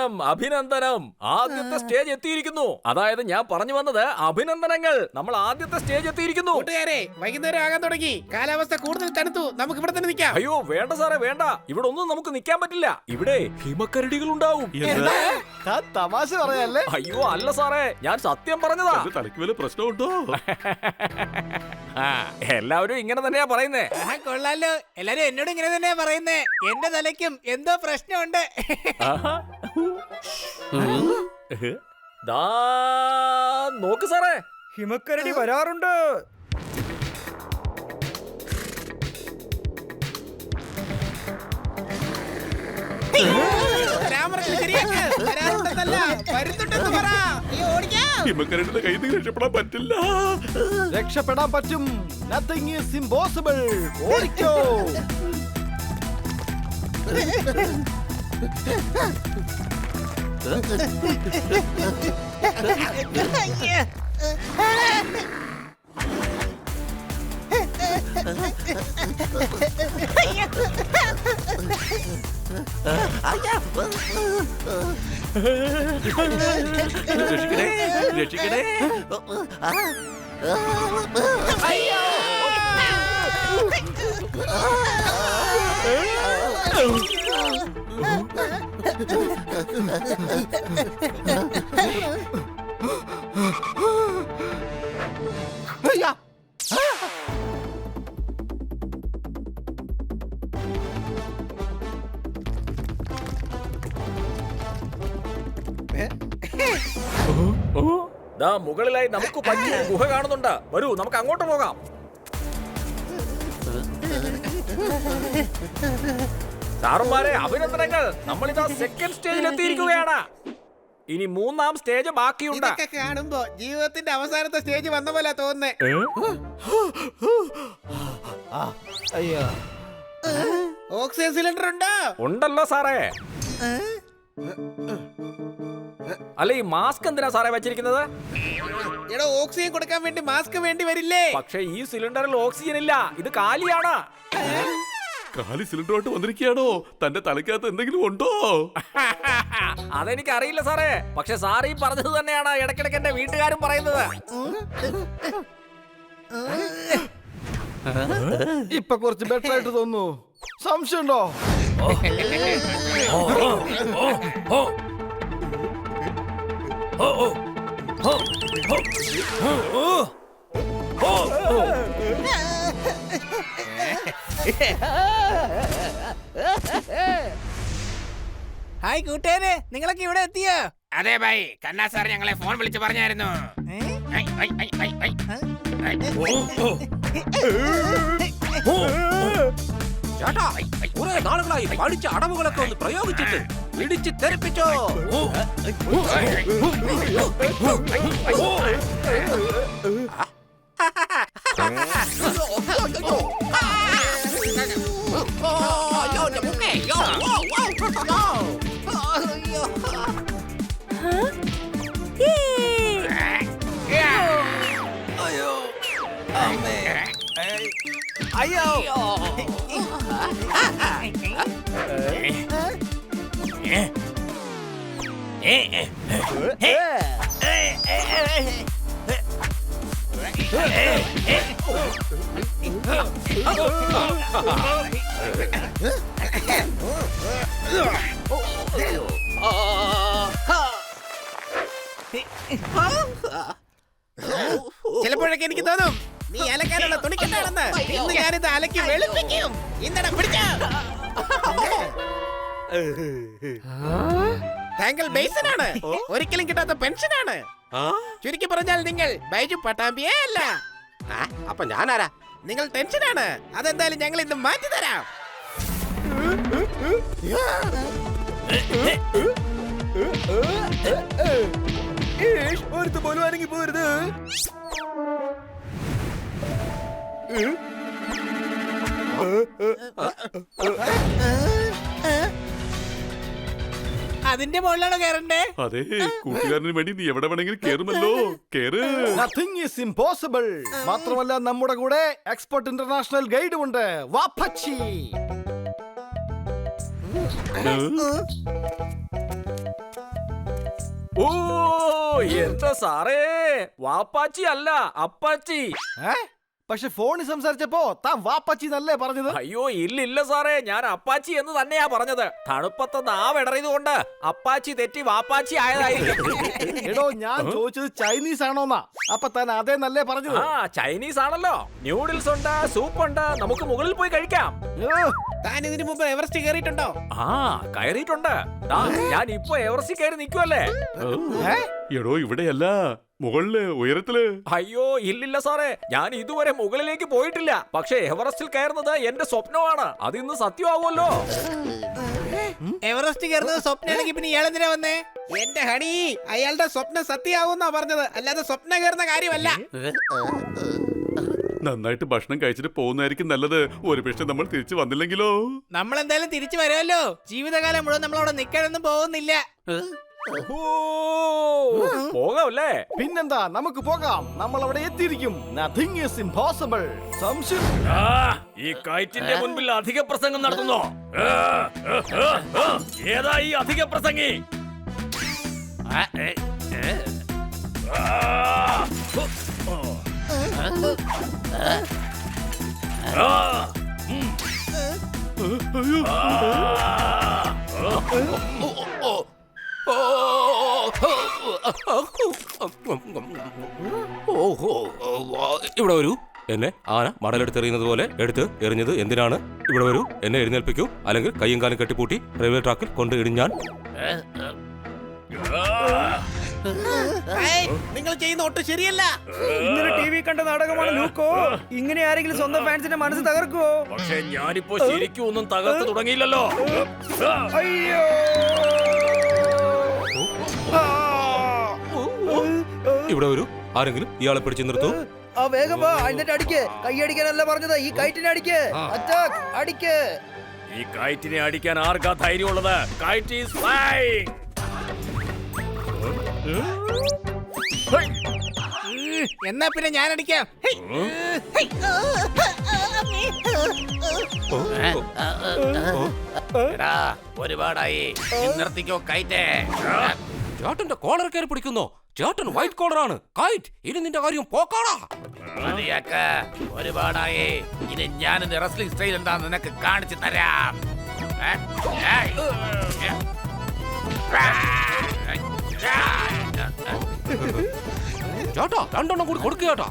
അഭിനന്ദനം അഭിനന്ദനം. ആദ്യത്തെ സ്റ്റേജ് എത്തിയിരിക്കുന്നു. അതായത് ഞാൻ പറഞ്ഞു വന്നത് അഭിനന്ദനങ്ങൾ. നമ്മൾ ആദ്യത്തെ സ്റ്റേജ് എത്തിയിരിക്കുന്നു. കൂട്ടുകാരെ, വൈകുന്നേരം ആകാൻ തുടങ്ങി. കാലാവസ്ഥ കൂടുതൽ തണുത്തു. നമുക്ക് ഇവിടെ തന്നെ നിൽക്കാം. അയ്യോ വേണ്ട സാറേ വേണ്ട. ഇവിടെ ഒന്നും നമുക്ക് നിൽക്കാൻ പറ്റില്ല. ഇവിടെ ഹിമക്കരടികൾ ഉണ്ടാവും. തമാശ പറയല്ലേ? അയ്യോ അല്ല സാറേ, ഞാൻ സത്യം പറഞ്ഞതാ. തലയ്ക്ക് വല്ല പ്രശ്നമുണ്ടോ? എല്ലാവരും ഇങ്ങനെ തന്നെയാ പറയുന്നേ. കൊള്ളാലോ, എല്ലാരും എന്നോട് ഇങ്ങനെ തന്നെയാ പറയുന്നേ. എന്റെ തലയ്ക്കും എന്തോ പ്രശ്നമുണ്ട്. ദാ നോക്ക് സാറേ, ഹിമക്കരടി വരാറുണ്ട്. ഹിമക്കരടിയുടെ കയ്യിൽ നിന്ന് രക്ഷപ്പെടാൻ പറ്റില്ല. രക്ഷപ്പെടാൻ പറ്റും. Nothing is impossible. ഓടിക്കോ. രക്ഷിക്കണേ രക്ഷിക്കണേ. ദാ മുകളിലായി നമുക്ക് പറ്റിയ ഗുഹ കാണുന്നുണ്ട്. വരൂ നമുക്ക് അങ്ങോട്ട് പോകാം. സാറുമാരെ അഭിനന്ദനങ്ങൾ. നമ്മളിതാ സെക്കൻഡ് സ്റ്റേജിൽ എത്തിയിരിക്കുകയാണ്. ഇനി മൂന്നാം സ്റ്റേജ് ബാക്കിയുണ്ട്. ഇതൊക്കെ കാണുമ്പോ ജീവിതത്തിന്റെ അവസാനത്തെ സ്റ്റേജ് വന്ന പോലെ തോന്നുന്നേ. ഓക്സിജൻ സിലിണ്ടർ ഉണ്ടോ? ഉണ്ടല്ലോ സാറേ. അല്ല ഈ മാസ്ക് എന്തിനാ സാറേ വെച്ചിരിക്കുന്നത്? എടോ, ഓക്സിജൻ കൊടുക്കാൻ വേണ്ടി മാസ്ക് വേണ്ടി വരില്ലേ? പക്ഷേ ഈ സിലിണ്ടറിൽ ഓക്സിജൻ ഇല്ല, ഇത് കാലിയാണ്. കാലി സിലിണ്ടറുമായിട്ട് വന്നിരിക്കുകയാണോ? തന്റെ തലയ്ക്കകത്ത് എന്തെങ്കിലും ഉണ്ടോ? അതെനിക്ക് അറിയില്ല സാറേ. പക്ഷെ സാർ ഈ പറഞ്ഞത് തന്നെയാണ് ഇടയ്ക്കിടയ്ക്ക് എന്റെ വീട്ടുകാരും പറയുന്നത്. ഇപ്പൊ കുറച്ച് ബെറ്റർ ആയിട്ട് തോന്നുന്നു. സംശയമുണ്ടോ? ഹായ് കൂട്ടുകാരെ, നിങ്ങളൊക്കെ ഇവിടെ എത്തിയോ? അതെ ബൈ, കന്നാ സാർ ഞങ്ങളെ ഫോൺ വിളിച്ച് പറഞ്ഞായിരുന്നു. ചേട്ടാ, കുറെ നാളുകളായി പഠിച്ച അടവുകളൊക്കെ ഒന്ന് പ്രയോഗിച്ചിട്ട് ഇടിച്ച് തെറിപ്പിച്ചോ. അയ്യോ. ചിലപ്പോഴൊക്കെ എനിക്ക് തോന്നും നീ അലക്കാനുള്ള തുണിക്കെട്ടാണെന്ന്. ഇന്ന് ഞാനിത് അലക്കി വെളുപ്പിക്കും. ഇന്നടാ പിടിച്ചോ. താങ്കൾ ബേസനാണ്. ഒരിക്കലും കിട്ടാത്ത പെൻഷനാണ്. ചുരുക്കി പറഞ്ഞാൽ നിങ്ങൾ ബൈജു പട്ടാമ്പിയേ അല്ല. അപ്പൊ ഞാനാരാ? നിങ്ങൾ ടെൻഷനാണ്. അതെന്തായാലും ഞങ്ങൾ ഇന്ന് മാറ്റി തരാം. ഒരുത്ത് പോലും അനങ്ങി പോരുത്. അതിന്റെ മുകളിലാണോ കയറണ്ടേ? അതെ, കൂട്ടുകാരന് വേണ്ടി നീ എവിടെ വേണമെങ്കിലും കേറുമല്ലോ. കേറ്. Nothing is impossible. മാത്രമല്ല നമ്മുടെ കൂടെ എക്സ്പെർട്ട് ഇന്റർനാഷണൽ ഗൈഡ് ഉണ്ട്. വാപ്പച്ചി. ഓ എന്താ സാറേ, വാപ്പാച്ചി അല്ല അപ്പാച്ചി. പക്ഷെ ഫോണിൽ സംസാരിച്ചപ്പോ താൻ വാപ്പച്ചി നല്ലേ പറഞ്ഞത്. അയ്യോ ഇല്ലില്ല സാറേ, ഞാൻ അപ്പാച്ചി എന്ന് തന്നെയാ പറഞ്ഞത്. തണുപ്പത്ത് നാവിടറിയത് കൊണ്ട് അപ്പാച്ചി തെറ്റി വാപ്പാച്ചി ആയതായിരിക്കും. എടോ ഞാൻ ചോദിച്ചത് ചൈനീസ് ആണോന്നാ. അപ്പൊ താൻ അതേ നല്ലേ പറഞ്ഞത്. ആ ചൈനീസ് ആണല്ലോ. ന്യൂഡിൽസ് ഉണ്ട്, സൂപ്പ് ഉണ്ട്, നമുക്ക് മുകളിൽ പോയി കഴിക്കാം. താൻ ഇതിനു മുമ്പ് എവറസ്റ്റ് കയറിയിട്ടുണ്ടോ? ആ കയറിയിട്ടുണ്ട്. ഞാൻ ഇപ്പൊ എവറസ്റ്റിൽ കയറി നിൽക്കുവല്ലേ. എടോ ഇവിടെയല്ല, മുകളില് ഉയരത്തില്. അയ്യോ ഇല്ലില്ല സാറേ, ഞാൻ ഇതുവരെ മുകളിലേക്ക് പോയിട്ടില്ല. പക്ഷെ എവറസ്റ്റിൽ കയറുന്നത് എന്റെ സ്വപ്നമാണ്. അതിന്ന് സത്യമാവുമല്ലോ. എവറസ്റ്റ് കയറുന്നത് സ്വപ്നമാണെങ്കിൽ പിന്നെ ഇയാളെന്തിനാ വന്നേ? എന്റെ ഹണി, അയാളുടെ സ്വപ്നം സത്യമാവുന്നാ പറഞ്ഞത്, അല്ലാതെ സ്വപ്നം കയറുന്ന കാര്യമല്ല. നന്നായിട്ട് ഭക്ഷണം കഴിച്ചിട്ട് പോകുന്നതായിരിക്കും നല്ലത്. ഒരു പക്ഷെ നമ്മൾ തിരിച്ചു വന്നില്ലെങ്കിലോ? നമ്മൾ എന്തായാലും തിരിച്ചു വരുമല്ലോ. ജീവിതകാലം മുഴുവൻ നമ്മളവിടെ നിൽക്കാനൊന്നും പോകുന്നില്ല. പോകാമല്ലേ? പിന്നെന്താ, നമുക്ക് പോകാം. നമ്മൾ അവിടെ എത്തിയിരിക്കും. Nothing is impossible. സംശയം ഈ കയറ്റിന്റെ മുൻപിൽ അധിക പ്രസംഗം നടത്തുന്നോ? ഏതാ ഈ അധിക പ്രസംഗി? ഇവിടെ വരൂ. എന്നെ ആന മടലെടുത്തെറിയുന്നത് പോലെ എടുത്ത് എറിഞ്ഞത് എന്തിനാണ്? ഇവിടെ വരൂ, എന്നെ എഴുന്നേൽപ്പിക്കൂ, അല്ലെങ്കിൽ കയ്യും കാലും കെട്ടിപ്പൂട്ടി റെയിൽവേ ട്രാക്കിൽ കൊണ്ട് ഇടിഞ്ഞാൻ. നിങ്ങൾ ചെയ്യുന്ന ഒട്ടും ശരിയല്ല. ഇന്നലെ ടിവി കണ്ട നാടകമാണ് ലൂക്കോ. ഇങ്ങനെ ആരെങ്കിലും സ്വന്തം ഫാൻസിന്റെ മനസ്സ് തകർക്കുവോ? പക്ഷെ ഞാനിപ്പോ ശരിക്കും ഒന്നും തകർത്ത് തുടങ്ങിയില്ലല്ലോ. അയ്യോ, ഇവിടെ വരൂ, ആരെങ്കിലും ഇയാളെ പിടിച്ചു നിർത്തൂ. ആ വേഗം വാ, എന്നിട്ട് അടിക്ക്. കൈ അടിക്കാനല്ല പറഞ്ഞത്, ഈ കൈറ്റിനെ അടിക്ക്. അറ്റാക്ക്, അടിക്ക്. ഈ കയറ്റിനെ അടിക്കാൻ ആർക്കാ ധൈര്യമുള്ളത്? കയറ്റ് ഈസ് ഫ്ലൈയിങ്. എന്നാ പിന്നെ ഞാൻ അടിക്കാം. ഒരുപാടായി, നിർത്തിക്കോ കയറ്റേ. ചേട്ടന്റെ കോളർ കയറി പിടിക്കുന്നോ? ചേട്ടൻ വൈറ്റ് കോളറാണ്. കൈറ്റ്, ഇനി നിന്റെ കാര്യം പോക്കാടാ. മതിയാക്ക, ഒരുപാടായി. ഇനി ഞാൻ റെസ്ലിംഗ് സ്റ്റൈൽ എന്താ നിനക്ക് കാണിച്ചു തരാം. ചേട്ടാ, രണ്ടെണ്ണം കൂടി കൊടുക്കുക ചേട്ടാ.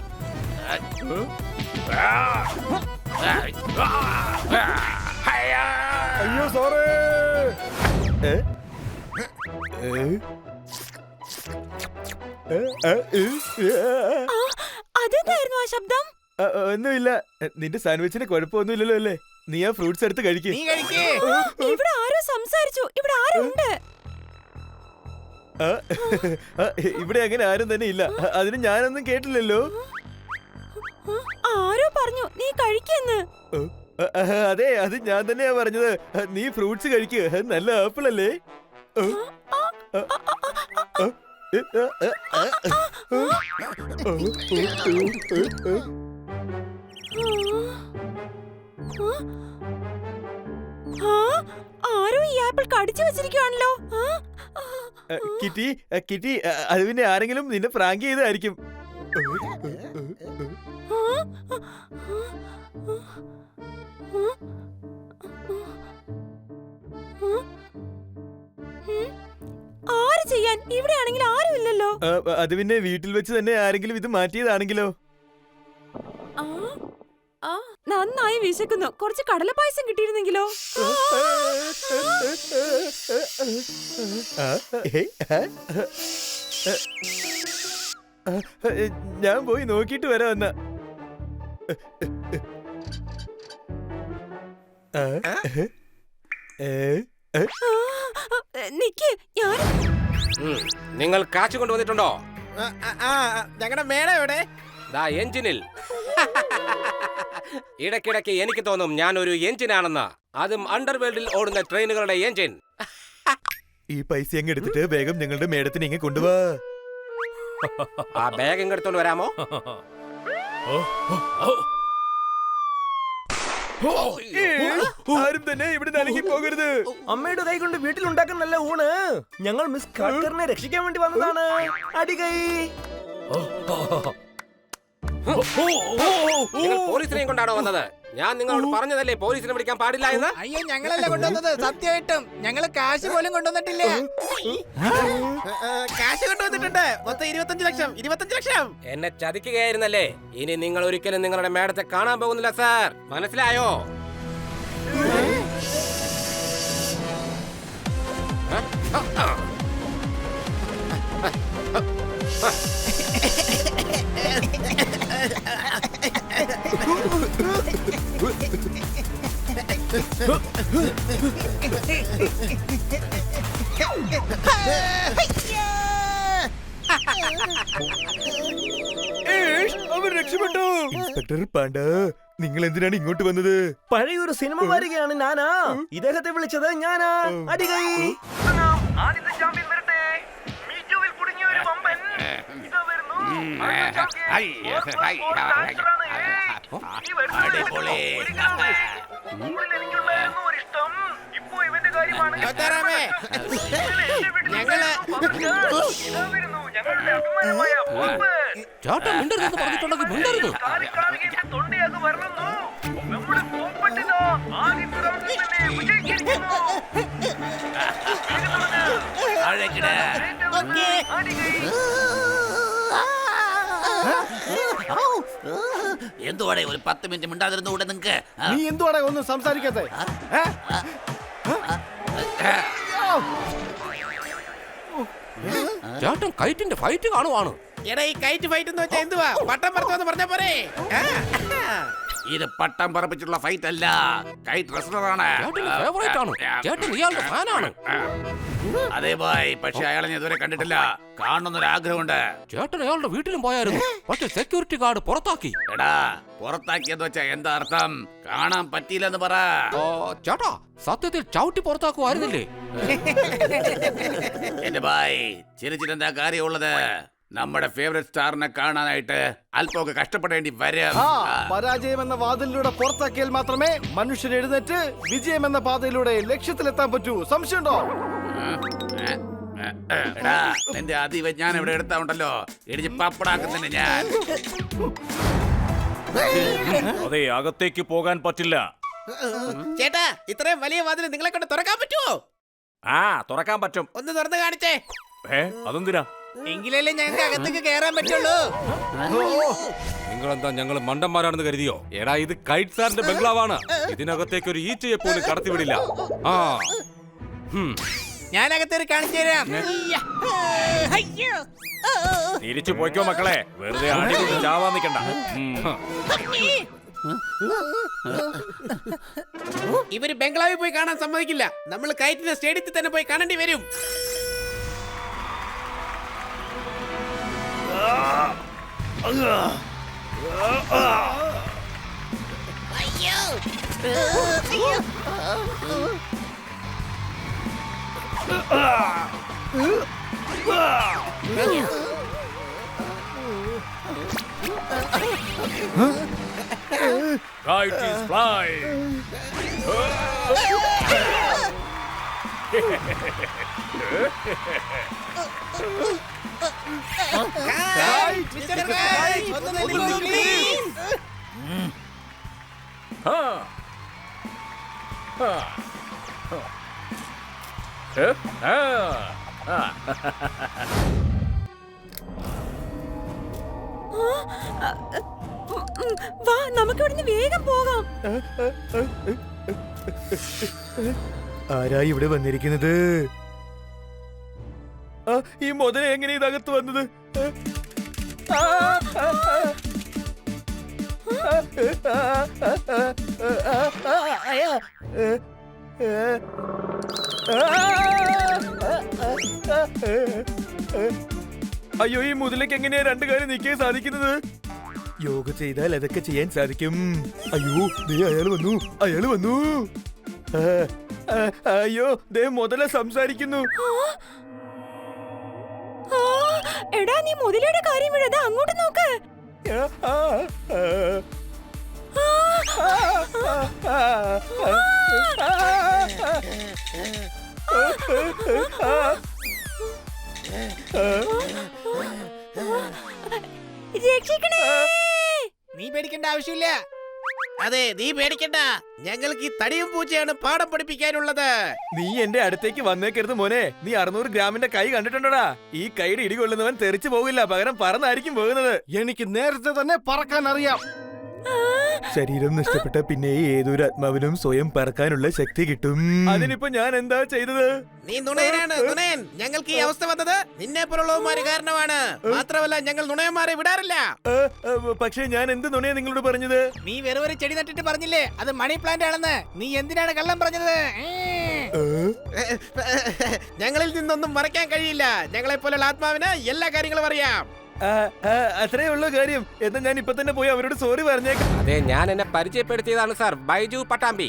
അയ്യോ സോറി. അതെന്തായിരുന്നു ആ ശബ്ദം? ഒന്നുമില്ല. നിന്റെ സാൻഡ്വിച്ചിന് കുഴപ്പമൊന്നുമില്ലല്ലോ അല്ലേ? നീ ആ ഫ്രൂട്ട്സ് എടുത്ത് കഴിക്കേ. നീ കഴിക്കേ. ഇവിടെ ആരോ സംസാരിച്ചു. ഇവിടെ ആരുണ്ട്? ഇവിടെ അങ്ങനെ ആരും തന്നെ ഇല്ല. അതിന് ഞാനൊന്നും കേട്ടില്ലല്ലോ. ആരോ പറഞ്ഞു നീ കഴിക്കെന്ന്. അതെ, അത് ഞാൻ തന്നെയാ പറഞ്ഞത്. നീ ഫ്രൂട്ട്സ് കഴിക്കുക. നല്ല ആപ്പിൾ അല്ലേ? ആരോ ഈ ആപ്പിൾ കടിച്ചു വെച്ചിരിക്കുവാണല്ലോ. കിറ്റി, കിറ്റി, അത് പിന്നെ ആരെങ്കിലും നിന്നെ പ്രാങ്ക് ചെയ്തായിരിക്കും. ആര് ചെയ്യാൻ? ഇവിടെ ആണെങ്കിൽ ആരും ഇല്ലല്ലോ. അത് പിന്നെ വീട്ടിൽ വെച്ച് തന്നെ ആരെങ്കിലും ഇത് മാറ്റിയതാണെങ്കിലോ? നന്നായി വിശക്കുന്നു. കുറച്ച് കടലപ്പായസം കിട്ടിയിരുന്നെങ്കിലോ? ഞാൻ പോയി നോക്കിട്ട് വരാം എന്നാ. നിക്ക്, ഞാൻ നിങ്ങൾ കാശ് കൊണ്ടുവന്നിട്ടുണ്ടോ? ഞങ്ങളുടെ മേഡം എവിടെ? ദാ എഞ്ചിനിൽ. ഇടയ്ക്കിടയ്ക്ക് എനിക്ക് തോന്നും ഞാൻ ഒരു എഞ്ചിനാണെന്ന്. അതും അണ്ടർവേൾഡിൽ ഓടുന്ന ട്രെയിനുകളുടെ എഞ്ചിൻ. ഈ പൈസ അങ്ങ് എടുത്തിട്ട് വേഗം ഞങ്ങളുടെ മേഡത്തിന് ഇങ്ങ് കൊണ്ടുപോവാ. ആ ബാഗ് ഇങ്ങെടുത്തോണ്ട് വരാമോ? ആരും തന്നെ ഇവിടെ നനങ്ങി പോകരുത്. അമ്മയുടെ കൈ കൊണ്ട് വീട്ടിലുണ്ടാക്കുന്ന നല്ല ഊണ് ഞങ്ങൾ മിസ് കാക്കറിനെ രക്ഷിക്കാൻ വേണ്ടി വന്നതാണ്. അടികൈ. നിങ്ങൾ പോലീസിനെയും കൊണ്ടാണോ വന്നത്? ഞാൻ നിങ്ങളോട് പറഞ്ഞതല്ലേ പോലീസിനെ വിളിക്കാൻ പാടില്ല എന്ന്. അയ്യോ ഞങ്ങളല്ല കൊണ്ടുവന്നത്, സത്യമായിട്ടും ഞങ്ങള് കാശ് പോലും കൊണ്ടുവന്നിട്ടില്ല. കാശ് കൊണ്ടുവന്നിട്ടുണ്ട്, മൊത്തം 25 ലക്ഷം. 25 ലക്ഷം. എന്നെ ചതിക്കുകയായിരുന്നല്ലേ? ഇനി നിങ്ങൾ ഒരിക്കലും നിങ്ങളുടെ മേഡത്തെ കാണാൻ പോകുന്നില്ല സാർ, മനസ്സിലായോ? അവർ രക്ഷപ്പെട്ടു. ഇൻസ്പെക്ടർ പാണ്ഡ, നിങ്ങൾ എന്തിനാണ് ഇങ്ങോട്ട് വന്നത്? പഴയൊരു സിനിമ വരികയാണ്. ഞാനാ ഇദ്ദേഹത്തെ വിളിച്ചത്, ഞാനാ. അടികൈ. ചേട്ടാ മിണ്ടരുതെന്ന് പറഞ്ഞിട്ടുണ്ടെങ്കിൽ മിണ്ടരുത്. എന്തുവാടേ ഒരു 10 മിനിറ്റ് മിണ്ടാതിരുന്നുകൂടെ നിങ്ങക്ക്? നീ എന്തുവാടാ ഒന്നും സംസാരിക്കാത്തെ? ചേട്ടൻ കൈറ്റിന്റെ ഫൈറ്റ് കാണുവാണ്. എടാ ഈ കൈറ്റ് ഫൈറ്റ് എന്ന് വെച്ചാൽ എന്തുവാ? പട്ടം പറത്തോന്ന് പറഞ്ഞ പോരെ. ഇത് പട്ടം പറപ്പിച്ചുള്ള ഫൈറ്റ് അല്ല, കൈറ്റ് റെസ്ലറാണ്. ചേട്ടന്റെ ഫേവറേറ്റ് ആണ്. ചേട്ടൻ ഇയാളുടെ ഫാനാണ്. അതെ ബായ്, പക്ഷെ അയാളെ ഞാൻ ഇതുവരെ കണ്ടിട്ടില്ല. കാണണമെന്നൊരാഗ്രഹമുണ്ട്. ചേട്ടൻ അയാളുടെ വീട്ടിലും പോയായിരുന്നു, പക്ഷെ സെക്യൂരിറ്റി ഗാർഡ് പുറത്താക്കി. എടാ പുറത്താക്കിയെന്ന് വെച്ചാ എന്താ അർത്ഥം? കാണാൻ പറ്റിയില്ലെന്ന് പറ. ചേട്ടാ സത്യത്തിൽ ചവിട്ടി പുറത്താക്കുമായിരുന്നില്ലേ? എന്റെ ബായ്, ചിരിച്ചിട്ടെന്താ കാര്യമുള്ളത്? നമ്മുടെ ഫേവറേറ്റ് സ്റ്റാറിനെ കാണാനായിട്ട് അല്പമൊക്കെ കഷ്ടപ്പെടേണ്ടി വരും. പരാജയം എന്ന വാതിലിലൂടെ പുറത്താക്കിയാൽ മാത്രമേ മനുഷ്യൻ എഴുന്നേറ്റ് വിജയം എന്ന പാതയിലൂടെ ലക്ഷ്യത്തിലെത്താൻ പറ്റൂ. സംശയമുണ്ടോ? എടാ നിന്റെ അതിവിജ്ഞാനം ഇവിടെ എടുത്താ ഉണ്ടല്ലോ, ഇടിച്ച് പപ്പടാക്കുന്നുണ്ട് ഞാൻ. അതെ, അകത്തേക്ക് പോകാൻ പറ്റില്ല. ചേട്ടാ ഇത്രയും വലിയ വാതിൽ നിങ്ങളെ കൊണ്ട് തുറക്കാൻ പറ്റുമോ? തുറക്കാൻ പറ്റും. ഒന്ന് തുറന്ന് കാണിച്ചേ. അതെന്തിനാ? എങ്കിലല്ലേ ഞങ്ങൾക്ക് അകത്തേക്ക് കയറാൻ പറ്റുള്ളൂ. നിങ്ങളെന്താ ഞങ്ങൾ മണ്ടന്മാരാണെന്ന് കരുതിയോ? എടാ ഇത് കൈറ്റ് സാറിന്റെ ബംഗ്ലാവാണ്. ഇതിനകത്തേക്ക് ഒരു ഈച്ചയെ പോലും കടത്തിവിടില്ല. ഞാൻ അകത്തേക്ക് കാണിച്ചു തരാം. തിരിച്ചു പോയിക്കോ മക്കളെ, വെറുതെ ആടികൊണ്ട് ചാവാൻ നിൽക്കണ്ട. ഇവര് ബംഗ്ലാവിൽ പോയി കാണാൻ സമ്മതിക്കില്ല. നമ്മൾ കൈറ്റിന്റെ സ്റ്റേഡിയത്തിൽ തന്നെ പോയി കാണേണ്ടി വരും. Kite is flying. വാ, നമുക്ക് ഇവിടുന്ന് വേഗം പോകാം. ആരാ ഇവിടെ വന്നിരിക്കുന്നത്? ഈ മുതല എങ്ങനെ ഇതകത്ത് വന്നത്? അയ്യോ, ഈ മുതലയ്ക്ക് എങ്ങനെയാ രണ്ടു കാര്യം നിൽക്കാൻ സാധിക്കുന്നത്? യോഗ ചെയ്താൽ അതൊക്കെ ചെയ്യാൻ സാധിക്കും. അയ്യോ ദേ അയാൾ വന്നു, അയാൾ വന്നു. അയ്യോ ദേ മുതല സംസാരിക്കുന്നു. എടാ നീ മുതലയുടെ കാര്യം വിടാതെ അങ്ങോട്ട് നോക്ക്. രക്ഷിക്കണേ. നീ പേടിക്കേണ്ട ആവശ്യമില്ല. അതെ, നീ പേടിക്കണ്ട. ഞങ്ങൾക്ക് ഈ തടിയും പൂച്ചയാണ് പാഠം പഠിപ്പിക്കാനുള്ളത്. നീ എന്റെ അടുത്തേക്ക് വന്നേക്കരുത് മോനെ. നീ 600 ഗ്രാമിന്റെ കൈ കണ്ടിട്ടുണ്ടോടാ? ഈ കൈയുടെ ഇടികൊള്ളുന്നവൻ തെറിച്ചു പോകില്ല, പകരം പറന്നായിരിക്കും പോകുന്നത്. എനിക്ക് നേരത്തെ തന്നെ പറക്കാൻ അറിയാം. ശരീരം നഷ്ടപ്പെട്ട പിന്നെ ഏതൊരു ആത്മാവിനും സ്വയം പറക്കാനുള്ള ശക്തി കിട്ടും. അതിനിപ്പോ ഞാൻ എന്താ ചെയ്തത്? നീ നുണയനാണ്, നുണയൻ. ഞങ്ങൾക്ക് ഈ അവസ്ഥ വന്നത് നിന്നെ പോലുള്ളവന്മാര് കാരണമാണ്. മാത്രമല്ല, ഞങ്ങൾ നുണയന്മാരെ വിടാറില്ല. പക്ഷേ ഞാൻ എന്ത് നുണയാ നിങ്ങളോട് പറഞ്ഞത്? നീ വെറും ഒരു ചെടി നട്ടിട്ട് പറഞ്ഞില്ലേ അത് മണി പ്ലാന്റ് ആണെന്ന്? നീ എന്തിനാണ് കള്ളം പറഞ്ഞത്? ഞങ്ങളിൽ നിന്നൊന്നും മറയ്ക്കാൻ കഴിയില്ല. ഞങ്ങളെ പോലുള്ള ആത്മാവിന് എല്ലാ കാര്യങ്ങളും അറിയാം. അത്രേ ഉള്ളൂ കാര്യം. എന്നാ ഞാൻ ഇപ്പൊ തന്നെ പോയി അവരോട് സോറി പറഞ്ഞേക്കാം. അതെ, ഞാൻ എന്നെ പരിചയപ്പെടുത്തിയതാണ് സാർ, ബൈജു പട്ടാമ്പി.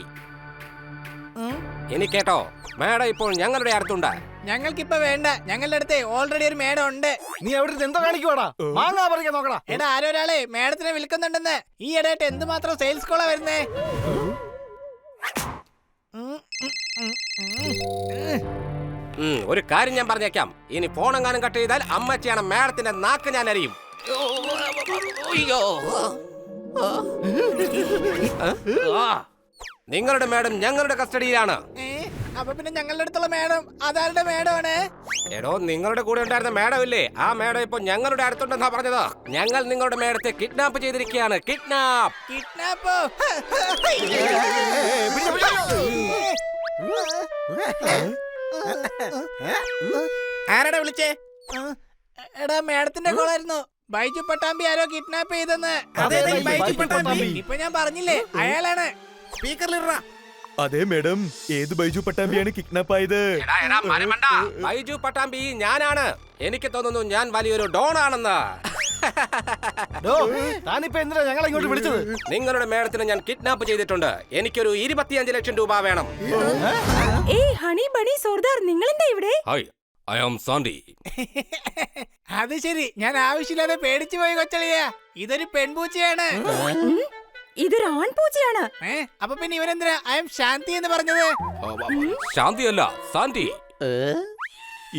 ഇനി കേട്ടോ, മേഡം ഇപ്പോൾ ഞങ്ങളുടെ അടുത്തുണ്ട്. ഞങ്ങൾക്കിപ്പോ വേണ്ട. ഞങ്ങളുടെ അടുത്ത് ഓൾറെഡി ഒരു മേഡം ഉണ്ട്. നീ അവിടെ എന്താ കാണിക്കുവാടാ? മാങ്ങാ പറിക്കാൻ നോക്കടാ. എടാ, ആരൊരാളെ മേഡത്തിനെ വിൽക്കുന്നുണ്ടെന്ന്. ഈ ഇടയായിട്ട് എന്തുമാത്രം സെയിൽസ് കോളാ വരുന്നേ. ഒരു കാര്യം ഞാൻ പറഞ്ഞേക്കാം, ഇനി ഫോണെങ്ങാനും കട്ട് ചെയ്താൽ അമ്മച്ചിയാണ് മേഡത്തിന്റെ നാക്ക് ഞാൻ അറിയും. നിങ്ങളുടെ മേഡം ഞങ്ങളുടെ കസ്റ്റഡിയിലാണ്. അപ്പൊ പിന്നെ ഞങ്ങളുടെ അടുത്തുള്ള മേഡം അതാരുടെ മേഡമാണ്? എടോ, നിങ്ങളുടെ കൂടെ ഉണ്ടായിരുന്ന മേഡം ഇല്ലേ, ആ മേഡം ഇപ്പൊ ഞങ്ങളുടെ അടുത്തുണ്ടെന്നാ പറഞ്ഞത്. ഞങ്ങൾ നിങ്ങളുടെ മേഡത്തെ കിഡ്നാപ്പ് ചെയ്തിരിക്കുകയാണ്. കിഡ്നാപ്പ്. കിഡ്നാപ്പോ? ആരാടാ വിളിച്ചേ? എടാ, മേഡത്തിന്റെ കോളായിരുന്നു. ബൈജു പട്ടാമ്പി ആരോ കിഡ്നാപ്പ് ചെയ്തെന്ന്. ഇപ്പൊ ഞാൻ പറഞ്ഞില്ലേ, അയാളാണ്. സ്പീക്കറിലിട. അതെ മേഡം, ഏത് ബൈജു പട്ടാമ്പിയാണ് കിഡ്നാപ്പ് ആയത്? ബൈജു പട്ടാമ്പി ഞാനാണ്. എനിക്ക് തോന്നുന്നു ഞാൻ വലിയൊരു ഡോൺ ആണെന്ന്. താനിപ്പോ എന്തിനാ ഞങ്ങളെ ഇങ്ങോട്ട് വിളിച്ചത്? നിങ്ങളുടെ മേഡത്തിന് ഞാൻ കിഡ്നാപ്പ് ചെയ്തിട്ടുണ്ട്. എനിക്കൊരു 25 ലക്ഷം രൂപ വേണം. ഏയ് ഹണി ബണി സർദാർ, നിങ്ങൾ എന്താ ഇവിടെ? Hi, I am Sandy. അത് ശരി, ഞാൻ ആവശ്യമില്ലാതെ പേടിച്ചു പോയി കൊച്ചളിയാ. ഇതൊരു പെൺപൂച്ചയാണ്. ഇതൊരു ആൺപൂച്ചയാണ്. അപ്പൊ പിന്നെ ഇവനെന്തിനാ ഐ എം ശാന്തി എന്ന് പറഞ്ഞത്? ശാന്തിയല്ല, സാൻഡി.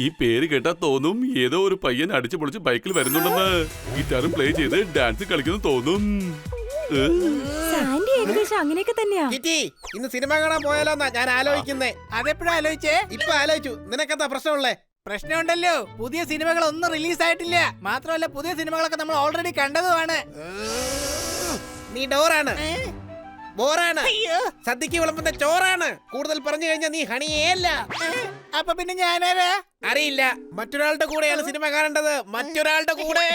ഈ പേര് കേട്ടാ തോന്നും ഏതോ ഒരു പയ്യൻ അടിച്ചു പൊളിച്ച് ബൈക്കിൽ വരുന്നുണ്ടെന്ന്. ഗിറ്റാറും പ്ലേ ചെയ്ത് ഡാൻസ് കളിക്കുന്നു തോന്നും. സാൻഡി ഏകദേശം അങ്ങനെയൊക്കെ തന്നെയാ. കിറ്റി, ഇന്ന് സിനിമ കാണാൻ പോയാലോന്നാ ഞാൻ ആലോചിക്കുന്നേ. അതെപ്പോഴാ ആലോചിച്ചേ? ഇപ്പൊ ആലോചിച്ചു. നിനക്കെന്താ പ്രശ്നമുള്ളേ? പ്രശ്നമുണ്ടല്ലോ, പുതിയ സിനിമകൾ ഒന്നും റിലീസ് ആയിട്ടില്ല. മാത്രമല്ല, പുതിയ സിനിമകളൊക്കെ നമ്മൾ ഓൾറെഡി കണ്ടതുമാണ്. നീ ഡോറാണ്, ബോറാണ്, സദ്യക്ക് വിളമ്പുന്ന ചോറാണ്. കൂടുതൽ പറഞ്ഞു കഴിഞ്ഞാൽ നീ ഹണിയേ അല്ല. അപ്പൊ പിന്നെ ഞാനാരാ? അറിയില്ല. മറ്റൊരാളുടെ കൂടെയാണ് സിനിമ കാണേണ്ടത്. മറ്റൊരാളുടെ കൂടെ.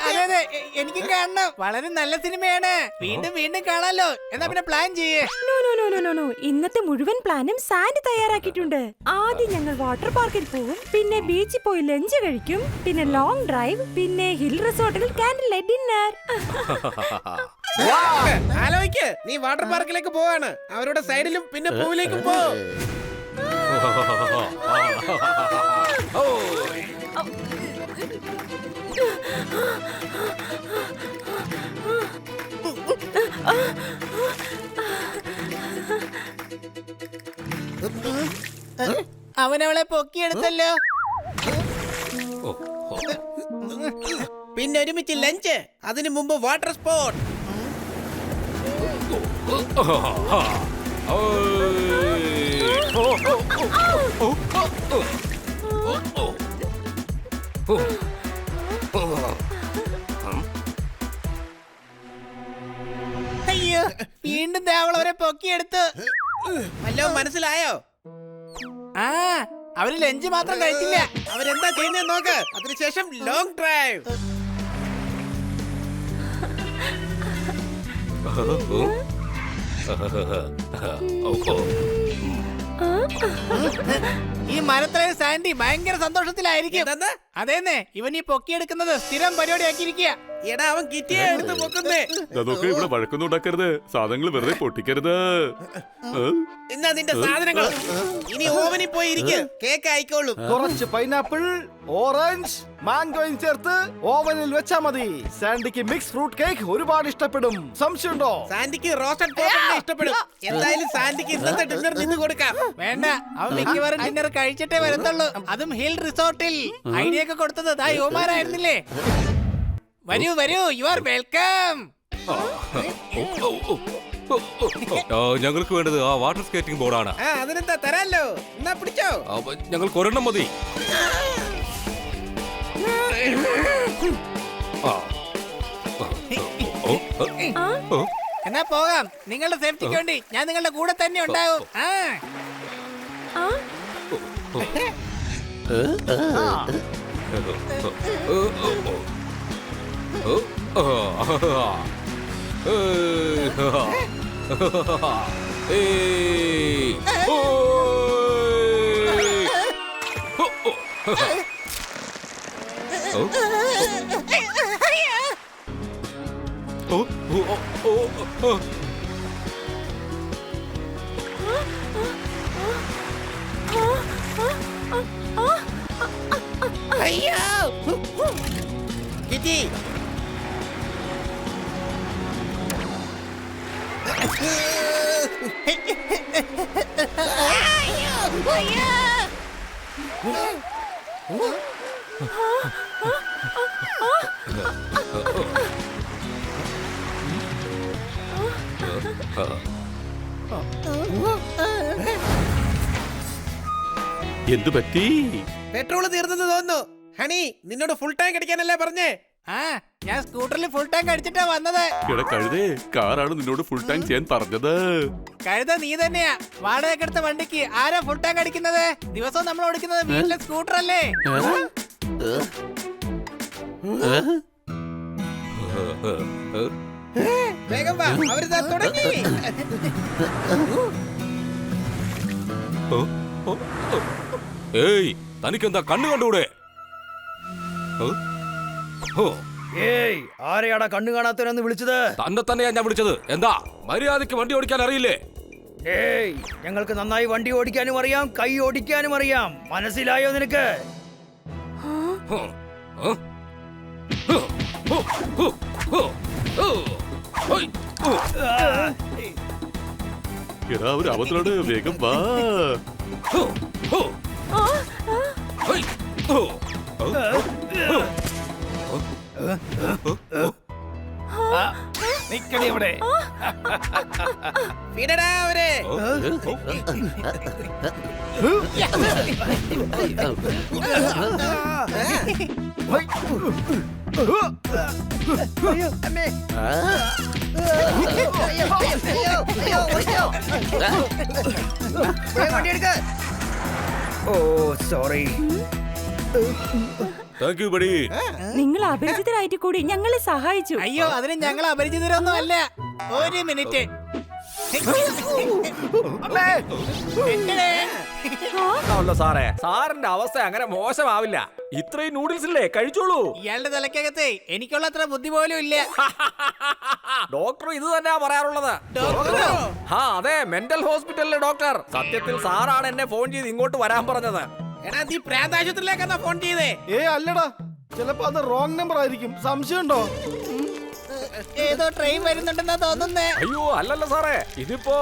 അതെ അതെ, എനിക്കും കാണണം. വളരെ നല്ല സിനിമയാണ്. വീണ്ടും വീണ്ടും കാണാലോ. എന്നാ പിന്നെ പ്ലാൻ ചെയ്യേ. No no no no no no, ഇന്നത്തെ മുഴുവൻ പ്ലാനും സാൻഡി തയ്യാറാക്കിയിട്ടുണ്ട്. ആദ്യം ഞങ്ങൾ വാട്ടർ പാർക്കിൽ പോകും, പിന്നെ ബീച്ചിൽ പോയി ലഞ്ച് കഴിക്കും, പിന്നെ ലോങ് ഡ്രൈവ്, പിന്നെ ഹിൽ റിസോർട്ടിൽ കാൻഡിൽ ലൈറ്റ് ഡിന്നർ. ആലോചിക്ക്, നീ വാട്ടർ പാർക്കിലേക്ക് പോവാണ്. അവരുടെ സൈഡിലും പിന്നെ പൂവിലേക്കും പോ. അവനവളെ പൊക്കിയെടുത്തല്ലോ. പിന്നെ ഒരുമിച്ച് ലഞ്ച്, അതിനു മുമ്പ് വാട്ടർ സ്പോർട്ട്. അയ്യോ, വീണ്ടും അവളവരെ പൊക്കിയെടുത്ത്. വല്ലോ മനസ്സിലായോ? ആ, അവര് ലഞ്ച് മാത്രം കഴിച്ചില്ല. അവരെന്താ ചെയ്യുന്നത് നോക്ക്. അതിനുശേഷം ലോങ് ഡ്രൈവ്. ഈ മരത്തിലെ സാൻഡി ഭയങ്കര സന്തോഷത്തിലായിരിക്കും. അതേന്നെ, ഇവൻ ഈ പൊക്കിയെടുക്കുന്നത് സ്ഥിരം പരിപാടിയാക്കിയിരിക്കുക. എടാ അവൻ കിറ്റിയെ എടുത്ത് പൊക്കുന്നേ. അതൊക്കെ ഇവിടെ വഴക്കൊന്നും ഉണ്ടാക്കരുത്. സാധനങ്ങൾ വെറുതെ പൊട്ടിക്കരുത്. എന്നാ നിന്റെ സാധനങ്ങൾ ഇനി ഓവനിൽ പോയി ഇരിക്ക്, കേക്ക് ആയിക്കോളും. കുറച്ച് പൈനാപ്പിൾ, ഓറഞ്ച്, മാംഗോയും ചേർത്ത് ഓവനിൽ വെച്ചാ മതി. സാൻഡിക്ക് മിക്സ് ഫ്രൂട്ട് കേക്ക് ഒരുപാട് ഇഷ്ടപ്പെടും. സംശയമുണ്ടോ? സാൻഡിക്ക് റോസ്റ്റഡ് പോപ്കോൺ ഇഷ്ടപ്പെടും. എന്തായാലും സാൻഡിക്ക് ഇന്നത്തെ ഡിന്നർ നിന്ന് കൊടുക്കാം. വേണ്ട, അവൻ മിക്കവാറും ഡിന്നർ കഴിച്ചിട്ടേ വരുന്നുള്ളൂ, അതും ഹിൽ റിസോർട്ടിൽ. ഐഡിയ ഒക്കെ കൊടുത്തത് ദാ യുവമാരായിരുന്നില്ലേ? വരൂ വരൂ, യു ആർ വെൽക്കം. ഞങ്ങൾക്ക് വേണ്ടത് ആ വാട്ടർ സ്കേറ്റിംഗ് ബോർഡാണ്. അതിനെന്താ തരാലോ, എന്നാ പിടിച്ചോ. ഞങ്ങൾക്ക് ഒരെണ്ണം മതി. എന്നാ പോകാം. നിങ്ങളുടെ സേഫ്റ്റിക്ക് വേണ്ടി ഞാൻ നിങ്ങളുടെ കൂടെ തന്നെ ഉണ്ടാവും. അയ്യോ കിറ്റി, എന്തു പറ്റി? പെട്രോള് തീർന്നെന്ന് തോന്നുന്നു. ഹണി, നിന്നോട് ഫുൾ ടാങ്ക് അടിക്കാനല്ലേ പറഞ്ഞേ? ഞാൻ സ്കൂട്ടറിൽ ഫുൾ ടാങ്ക് അടിച്ചിട്ടാ വന്നത്. കഴുതേ, കാറാണ് നിന്നോട് ഫുൾ ടാങ്ക് ചെയ്യാൻ പറഞ്ഞത്. കഴുത നീ തന്നെയാ. വാടകയ്ക്ക് എടുത്ത വണ്ടിക്ക് ആരാ ഫുൾ ടാങ്ക് അടിക്കുന്നത്? ദിവസവും നമ്മൾ ഓടിക്കുന്നത് വീട്ടിലെ സ്കൂട്ടർ അല്ലേ? വേഗം വാ, അവരിതാ തുടങ്ങി. ഏയ്, തനിക്കെന്താ കണ്ണു കണ്ടൂടെ? ഏയ്, ആരെയാടാ കണ്ണു കാണാത്തവനെന്ന് വിളിച്ചത്? തന്നെ തന്നെയാ ഞാൻ വിളിച്ചത്. എന്താ, മര്യാദയ്ക്ക് വണ്ടി ഓടിക്കാൻ അറിയില്ലേ? ഏയ്, ഞങ്ങൾക്ക് നന്നായി വണ്ടി ഓടിക്കാനും അറിയാം, കൈ ഓടിക്കാനും അറിയാം. മനസ്സിലായോ നിനക്ക്? എടാ, ഒരു അവസരമാണ്, വേഗം വാ. നിക്കണി ഇവിടെ. വിടടാ അവരെ. ഓ സോറി. Thank you buddy. നിങ്ങൾ അപരിചിതരായിട്ട് കൂടി ഞങ്ങളെ സഹായിച്ചു. അയ്യോ, അതിന് ഞങ്ങൾ അപരിചിതരൊന്നും അല്ല. ഒരു മിനിറ്റ്. അല്ല സാറേ, സാറിന്റെ അവസ്ഥ അങ്ങനെ മോശമാവില്ല. ഇത്രയും നൂഡിൽസ് ഇല്ലേ, കഴിച്ചോളൂ. ഇയാളുടെ തലക്കകത്തെ എനിക്കുള്ള അത്ര ബുദ്ധി പോലും ഇല്ല. ഡോക്ടർ ഇത് തന്നെയാ പറയാറുള്ളത്. അതെ, മെന്റൽ ഹോസ്പിറ്റലിലെ ഡോക്ടർ. സത്യത്തിൽ സാറാണ് എന്നെ ഫോൺ ചെയ്ത് ഇങ്ങോട്ട് വരാൻ പറഞ്ഞത്. എടാ, നീ പ്രാന്താശുപത്രിയിലേക്കാ ഫോൺ ചെയ്തേ? അല്ലടാ, ചിലപ്പോ അത് റോങ് നമ്പർ ആയിരിക്കും. സംശയമുണ്ടോ? ഏതോ ട്രെയിൻ വരുന്നുണ്ടെന്നാ തോന്നുന്നേ. അയ്യോ അല്ലല്ല സാറേ, ഇതിപ്പോ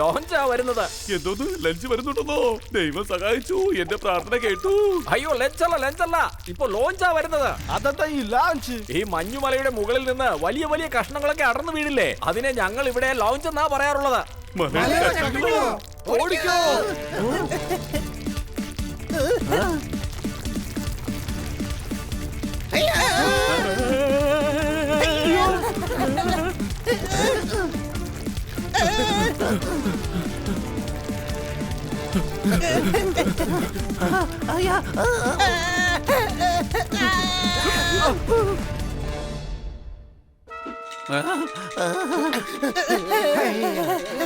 ലോഞ്ചാ വരുന്നത്. എന്തോന്ന്, ലഞ്ച് വരുന്നുണ്ടെന്നോ? ദൈവം സഹായിച്ചു, എന്റെ പ്രാർത്ഥന കേട്ടു. അയ്യോ, ലഞ്ചല്ല, ഇപ്പൊ ലോഞ്ചാ വരുന്നത്. അതെന്താ ഈ ലാഞ്ച്? ഈ മഞ്ഞുമലയുടെ മുകളിൽ നിന്ന് വലിയ വലിയ കഷ്ണങ്ങളൊക്കെ അടർന്നു വീഴില്ലേ, അതിനെ ഞങ്ങൾ ഇവിടെ ലോഞ്ച് എന്നാ പറയാറുള്ളത്. ഓടിക്കോ.